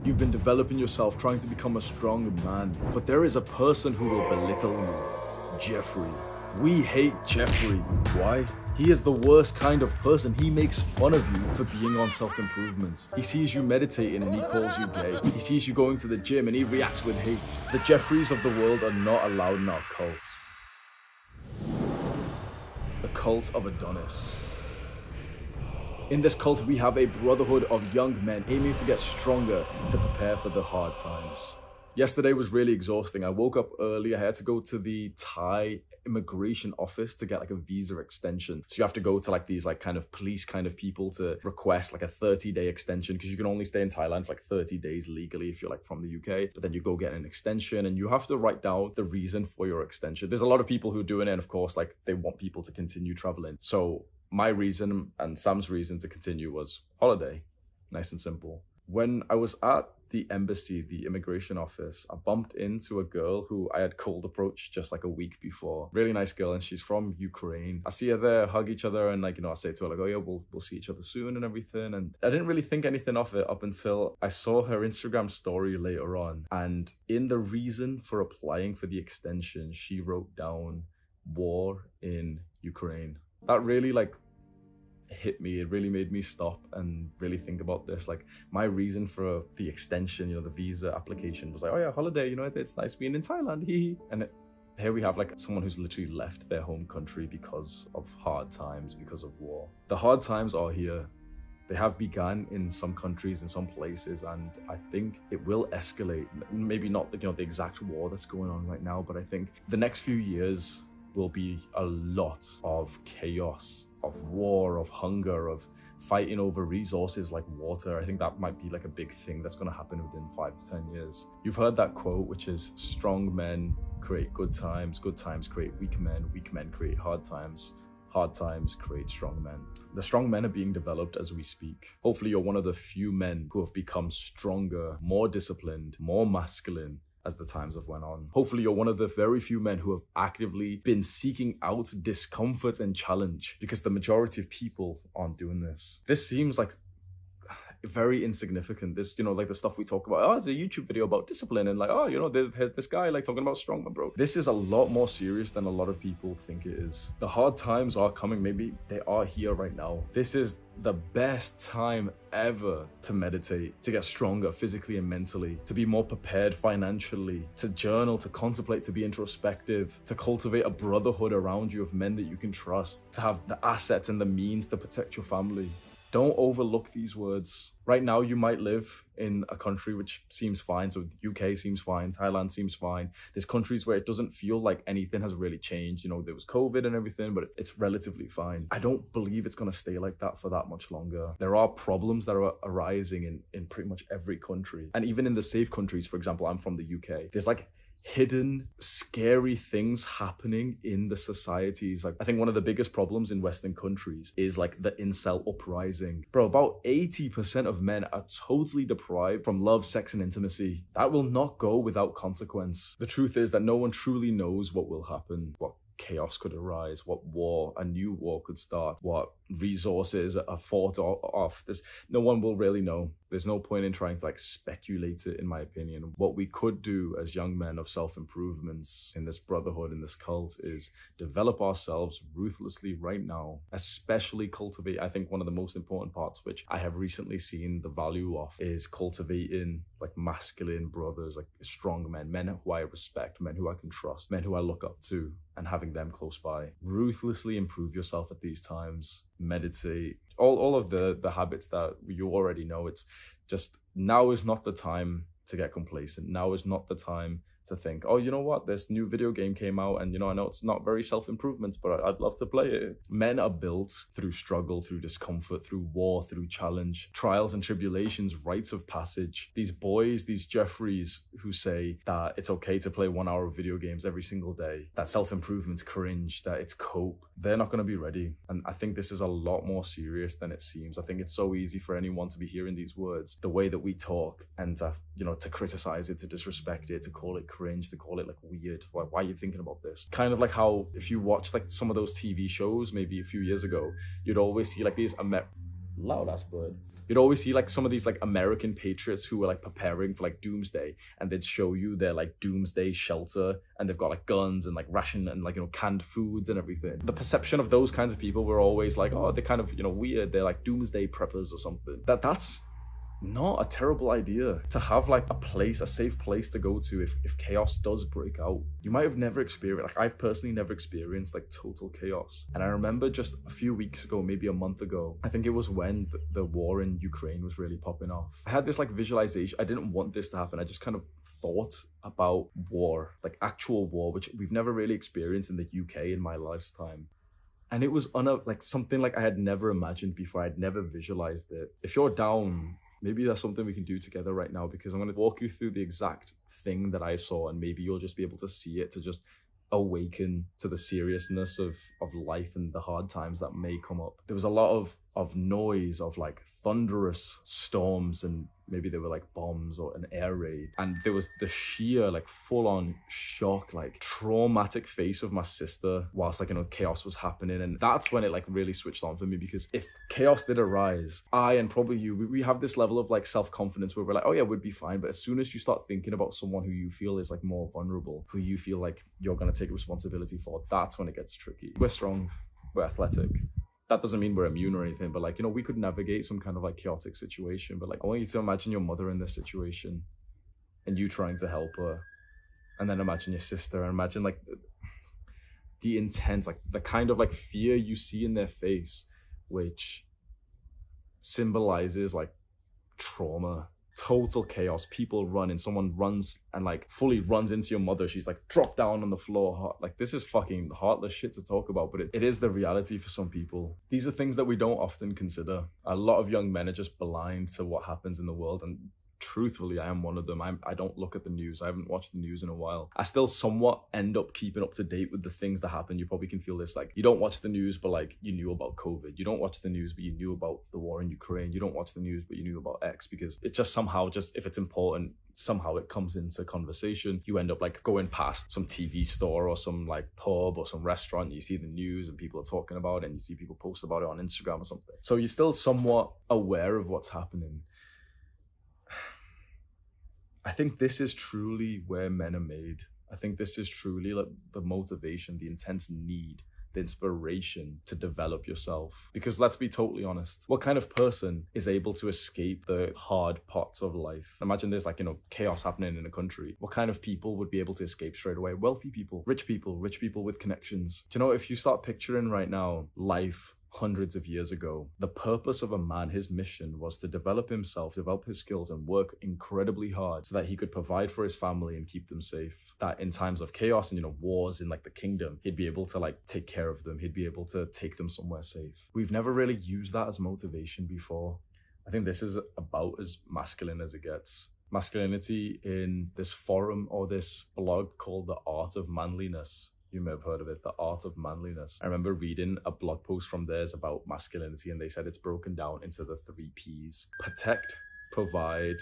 You've been developing yourself, trying to become a strong man. But there is a person who will belittle you. Jeffrey. We hate Jeffrey. Why? He is the worst kind of person. He makes fun of you for being on self-improvement. He sees you meditating and he calls you gay. He sees you going to the gym and he reacts with hate. The Jeffreys of the world are not allowed in our cults. The cult of Adonis. In this cult, we have a brotherhood of young men aiming to get stronger to prepare for the hard times. Yesterday was really exhausting. I woke up early. I had to go to the Thai immigration office to get like a visa extension. So you have to go to like these like kind of police kind of people to request like a 30-day extension, because you can only stay in Thailand for like 30 days legally if you're like from the UK. But then you go get an extension and you have to write down the reason for your extension. There's a lot of people who are doing it, and of course like they want people to continue traveling. So my reason and Sam's reason to continue was holiday. Nice and simple. When I was at the embassy, the immigration office, I bumped into a girl who I had cold approached just like a week before. Really nice girl, and she's from Ukraine. I see her there, hug each other, and like, I say to her like, oh yeah, we'll see each other soon and everything. And I didn't really think anything of it up until I saw her Instagram story later on. And in the reason for applying for the extension, she wrote down war in Ukraine. That really like hit me. It really made me stop and really think about this. Like, my reason for the extension, the visa application was like, oh yeah, holiday, it's nice being in Thailand, and here we have like someone who's literally left their home country because of hard times, because of war. The hard times are here. They have begun in some countries, in some places, and I think it will escalate. Maybe not the exact war that's going on right now, but I think the next few years will be a lot of chaos, of war, of hunger, of fighting over resources like water. I think that might be like a big thing that's going to happen within 5 to 10 years. You've heard that quote, which is strong men create good times create weak men create hard times create strong men. The strong men are being developed as we speak. Hopefully you're one of the few men who have become stronger, more disciplined, more masculine as the times have went on. Hopefully you're one of the very few men who have actively been seeking out discomfort and challenge, because the majority of people aren't doing this. This seems like very insignificant. This, like the stuff we talk about, oh, it's a YouTube video about discipline, and like, oh, there's this guy like talking about strongman, bro. This is a lot more serious than a lot of people think it is. The hard times are coming. Maybe they are here right now. This is the best time ever to meditate, to get stronger physically and mentally, to be more prepared financially, to journal, to contemplate, to be introspective, to cultivate a brotherhood around you of men that you can trust, to have the assets and the means to protect your family. Don't overlook these words. Right now, you might live in a country which seems fine. So the UK seems fine, Thailand seems fine. There's countries where it doesn't feel like anything has really changed. There was COVID and everything, but it's relatively fine. I don't believe it's gonna stay like that for that much longer. There are problems that are arising in pretty much every country. And even in the safe countries, for example, I'm from the UK, there's like hidden, scary things happening in the societies. Like, I think one of the biggest problems in Western countries is like the incel uprising. Bro, about 80% of men are totally deprived from love, sex, and intimacy. That will not go without consequence. The truth is that no one truly knows what will happen, what chaos could arise, what a new war could start, what resources are fought off. No one will really know. There's no point in trying to like speculate it, in my opinion. What we could do as young men of self-improvements in this brotherhood, in this cult, is develop ourselves ruthlessly right now, especially cultivate. I think one of the most important parts, which I have recently seen the value of, is cultivating like masculine brothers, like strong men who I respect, men who I can trust, men who I look up to, and having them close by. Ruthlessly improve yourself at these times. Meditate, all of the habits that you already know. It's just, now is not the time to get complacent. Now is not the time to think, oh, you know what, this new video game came out and I know it's not very self-improvement, but I'd love to play it. Men are built through struggle, through discomfort, through war, through challenge, trials and tribulations, rites of passage. These boys, these Jeffreys who say that it's okay to play 1 hour of video games every single day, that self-improvement's cringe, that it's cope, they're not going to be ready. And I think this is a lot more serious than it seems. I think it's so easy for anyone to be hearing these words, the way that we talk, and to criticize it, to disrespect it, to call it cringe, to call it like weird. Why are you thinking about this? Kind of like how if you watch like some of those TV shows maybe a few years ago, you'd always see like these Loud ass bird. You'd always see like some of these like American patriots who were like preparing for like doomsday, and they'd show you their like doomsday shelter, and they've got like guns and like ration and like, you know, canned foods and everything. The perception of those kinds of people were always like, oh, they're kind of, you know, weird, they're like doomsday preppers or something. That's not a terrible idea, to have like a place, a safe place to go to if chaos does break out. You might have never experienced, like I've personally never experienced like total chaos. And I remember just a few weeks ago, maybe a month ago, I think it was when the war in Ukraine was really popping off. I had this like visualization. I didn't want this to happen. I just kind of thought about war, like actual war, which we've never really experienced in the UK in my lifetime. And it was like something like I had never imagined before. I'd never visualized it. If you're down, maybe that's something we can do together right now, because I'm going to walk you through the exact thing that I saw, and maybe you'll just be able to see it to just awaken to the seriousness of life and the hard times that may come up. There was a lot of noise of like thunderous storms, and maybe they were like bombs or an air raid, and there was the sheer like full-on shock, like traumatic face of my sister whilst like, you know, chaos was happening. And that's when it like really switched on for me, because if chaos did arise, I and probably you, we have this level of like self-confidence where we're like, oh yeah, we'd be fine. But as soon as you start thinking about someone who you feel is like more vulnerable, who you feel like you're going to take responsibility for, that's when it gets tricky. We're strong, we're athletic. That doesn't mean we're immune or anything, but like, you know, we could navigate some kind of like chaotic situation. But like, I want you to imagine your mother in this situation and you trying to help her, and then imagine your sister, and imagine like the intense, like the kind of like fear you see in their face, which symbolizes like trauma, total chaos, people running, someone runs and like fully runs into your mother, she's like dropped down on the floor. Like, this is fucking heartless shit to talk about, but it is the reality for some people. These are things that we don't often consider. A lot of young men are just blind to what happens in the world, and truthfully, I am one of them. I don't look at the news. I haven't watched the news in a while. I still somewhat end up keeping up to date with the things that happen. You probably can feel this, like, you don't watch the news, but like you knew about COVID. You don't watch the news, but you knew about the war in Ukraine. You don't watch the news, but you knew about X, because it just somehow, just if it's important, somehow it comes into conversation. You end up like going past some TV store or some like pub or some restaurant, and you see the news and people are talking about it, and you see people post about it on Instagram or something. So you're still somewhat aware of what's happening. I think this is truly where men are made. I think this is truly like the motivation, the intense need, the inspiration to develop yourself. Because let's be totally honest, what kind of person is able to escape the hard parts of life? Imagine there's like, you know, chaos happening in a country. What kind of people would be able to escape straight away? Wealthy people with connections. Do you know, if you start picturing right now life hundreds of years ago, the purpose of a man, his mission was to develop himself, develop his skills, and work incredibly hard so that he could provide for his family and keep them safe. That in times of chaos and, you know, wars in like the kingdom, he'd be able to like take care of them. He'd be able to take them somewhere safe. We've never really used that as motivation before. I think this is about as masculine as it gets. Masculinity in this forum or this blog called The Art of Manliness. You may have heard of it, The Art of Manliness. I remember reading a blog post from theirs about masculinity, and they said it's broken down into the 3 Ps. Protect, provide,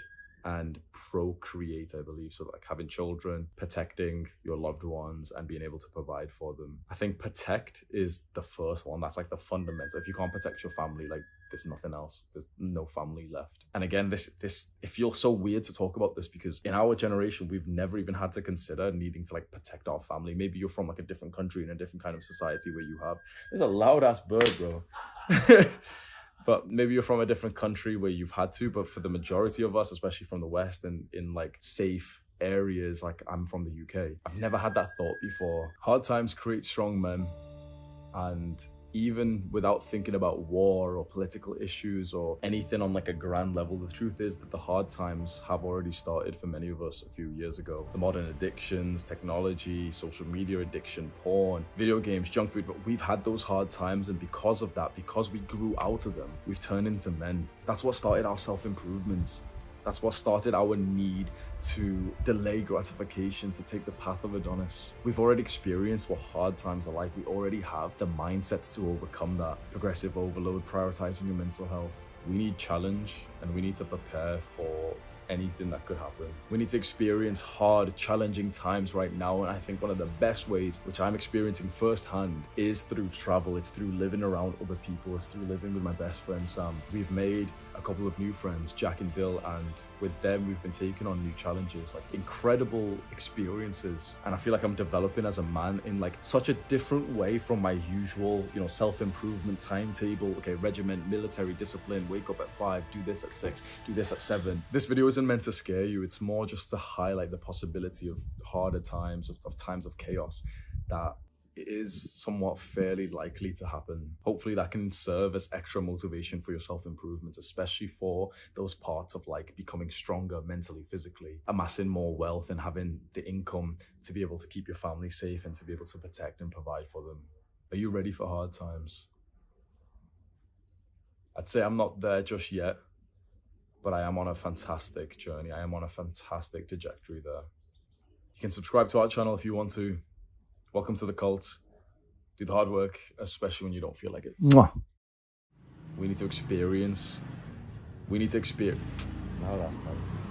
and procreate, I believe. So like having children, protecting your loved ones, and being able to provide for them. I think protect is the first one. That's like the fundamental. If you can't protect your family, like there's nothing else. There's no family left. And again, this it feels so weird to talk about this, because in our generation, we've never even had to consider needing to like protect our family. Maybe you're from like a different country in a different kind of society where you have, there's a loud ass bird, bro. But maybe you're from a different country where you've had to, but for the majority of us, especially from the West and in like safe areas, like I'm from the UK, I've never had that thought before. Hard times create strong men, and even without thinking about war or political issues or anything on like a grand level, the truth is that the hard times have already started for many of us a few years ago. The modern addictions, technology, social media addiction, porn, video games, junk food, but we've had those hard times, and because of that, because we grew out of them, we've turned into men. That's what started our self-improvement. That's what started our need to delay gratification, to take the path of Adonis. We've already experienced what hard times are like. We already have the mindsets to overcome that. Progressive overload, prioritizing your mental health. We need challenge, and we need to prepare for anything that could happen. We need to experience hard, challenging times right now, and I think one of the best ways, which I'm experiencing firsthand, is through travel. It's through living around other people. It's through living with my best friend Sam. We've made a couple of new friends, Jack and Bill, and with them we've been taking on new challenges, like incredible experiences. And I feel like I'm developing as a man in like such a different way from my usual, self-improvement timetable. Okay, regiment, military discipline, wake up at 5, do this at 6, do this at 7. This video isn't meant to scare you. It's more just to highlight the possibility of harder times, of times of chaos that is somewhat fairly likely to happen. Hopefully that can serve as extra motivation for your self-improvement, especially for those parts of like becoming stronger mentally, physically, amassing more wealth, and having the income to be able to keep your family safe and to be able to protect and provide for them. Are you ready for hard times? I'd say I'm not there just yet, but I am on a fantastic journey. I am on a fantastic trajectory there. You can subscribe to our channel if you want to. Welcome to the cult. Do the hard work, especially when you don't feel like it. Mwah. We need to experience. Now that's bad.